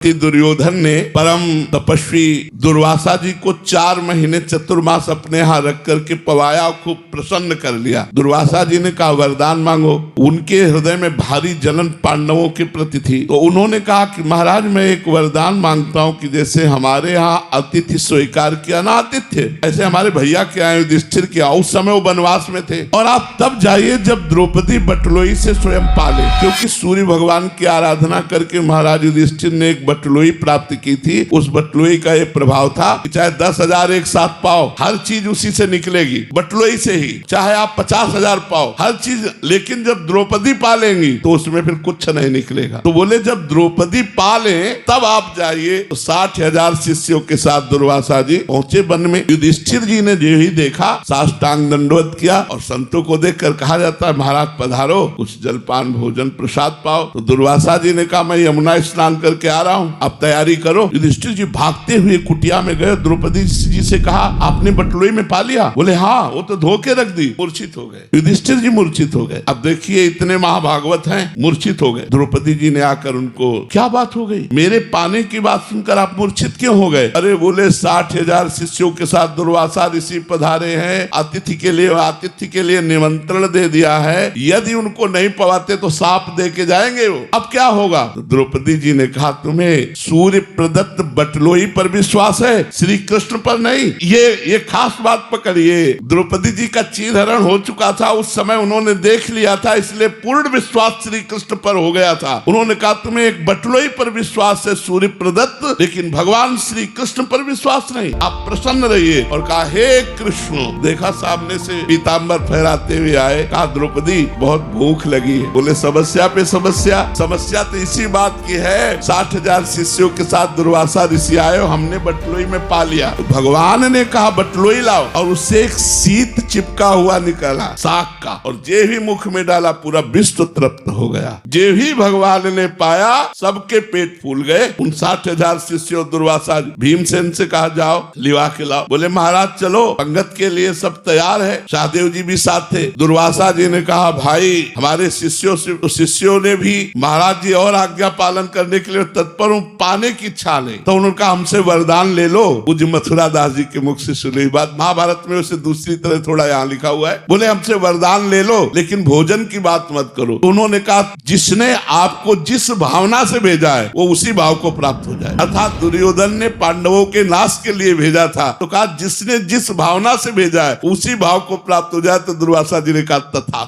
दुर्योधन ने परम तपस्वी दुर्वासा जी को 4 महीने चतुर्मास अपने यहाँ रख करके पवाया, खूब प्रसन्न कर लिया। दुर्वासा जी ने कहा वरदान मांगो। उनके हृदय में भारी जलन पांडवों के प्रति थी, तो उन्होंने कहा कि महाराज मैं एक वरदान मांगता हूँ कि जैसे हमारे यहाँ अतिथि स्वीकार किया ना आतिथ्य, ऐसे हमारे भैया के आए युधिष्ठिर के उस समय वो वनवास में थे, और आप तब जाइए जब द्रौपदी बटलोई से स्वयं पाले, क्योंकि सूर्य भगवान की आराधना करके महाराज युधिष्ठिर ने एक बटलोई प्राप्त की थी। उस बटलोई का ये प्रभाव था कि चाहे 10,000 एक साथ पाओ, हर चीज उसी से निकलेगी, बटलोई से ही। चाहे आप 50,000 पाओ, हर चीज, लेकिन जब द्रौपदी पालेंगी तो उसमें फिर कुछ नहीं निकलेगा। तो बोले जब द्रौपदी पाले तब आप जाइए। तो 60,000 शिष्यों के साथ दुर्वासा जी पहुंचे वन में। युधिष्ठिर जी ने जो ही देखा साष्टांग दंडवत किया, और संतों को देखकर कहा जाता है महाराज पधारो, कुछ जलपान भोजन प्रसाद पाओ। तो दुर्वासा जी ने कहा मैं यमुना स्नान करके आ रहा हूँ, आप तैयारी करो। युधिष्ठिर जी भागते हुए कुटिया में गए, द्रौपदी जी से कहा आपने बटलोई में पा लिया? बोले हाँ, वो तो धो के रख दी। मूर्छित हो गए, युधिष्ठिर जी मूर्छित हो गए। अब देखिए इतने महाभागवत हैं, मूर्छित हो गए। द्रौपदी जी ने आकर उनको क्या बात हो गई, मेरे पाने की बात सुनकर आप मूर्छित क्यों हो गए? अरे बोले 60,000 शिष्यों के साथ दुर्वासा ऋषि पधारे हैं, आतिथ्य के लिए निमंत्रण दे दिया है, यदि उनको नहीं पवाते तो साप दे के जाएंगे वो, अब क्या होगा? तो द्रौपदी जी ने कहा तुम्हें सूर्य प्रदत्त बटलोई पर विश्वास है, श्री कृष्ण पर नहीं। ये खास बात पकड़िए। द्रौपदी जी का चीरहरण हो चुका था, उस समय उन्होंने देख लिया था, इसलिए पूर्ण विश्वास श्री कृष्ण पर हो गया था। उन्होंने कहा तुम्हें एक बटलोई पर विश्वास है सूर्य प्रदत्त, लेकिन भगवान श्री कृष्ण पर विश्वास नहीं, आप प्रसन्न रहिए। और कहा हे कृष्ण, देखा सामने से पीताम्बर फहराते हुए आए। कहा द्रौपदी बहुत भूख लगी है। बोले समस्या पे समस्या तो इसी बात की है, 60,000 शिष्यों के साथ दुर्वासा ऋषि आए, हमने बटलोई में पा लिया। तो भगवान ने कहा बटलोई लाओ, और उससे एक शीत चिपका हुआ निकला साग का, और जे भी मुख में डाला पूरा विश्व तृप्त हो गया। जे भी भगवान ने पाया सबके पेट फूल गए। उन 60,000 शिष्यों दुर्वासा भीमसेन से कहा जाओ लिवा के लाओ। बोले महाराज चलो, पंगत के लिए सब तैयार है। सहदेव जी भी साथ थे। दुर्वासा जी ने कहा भाई हमारे शिष्यों ने भी महाराज जी और आज्ञा पालन करने के लिए तत्पर हूँ, पाने की इच्छा नहीं। तो उन्होंने कहा हमसे वरदान ले लो। पूज्य मथुरा दास जी के मुख से सुनी बात, महाभारत में उसे दूसरी तरह थोड़ा यहाँ लिखा हुआ है। बोले हमसे वरदान ले लो, लेकिन भोजन की बात मत करो। तो उन्होंने कहा जिसने आपको जिस भावना से भेजा है वो उसी भाव को प्राप्त हो जाए। अर्थात दुर्योधन ने पांडवों के नाश के लिए भेजा था, तो कहा जिसने जिस भावना से भेजा है उसी भाव को प्राप्त हो जाए। तो दुर्वासा जी ने कहा तथा।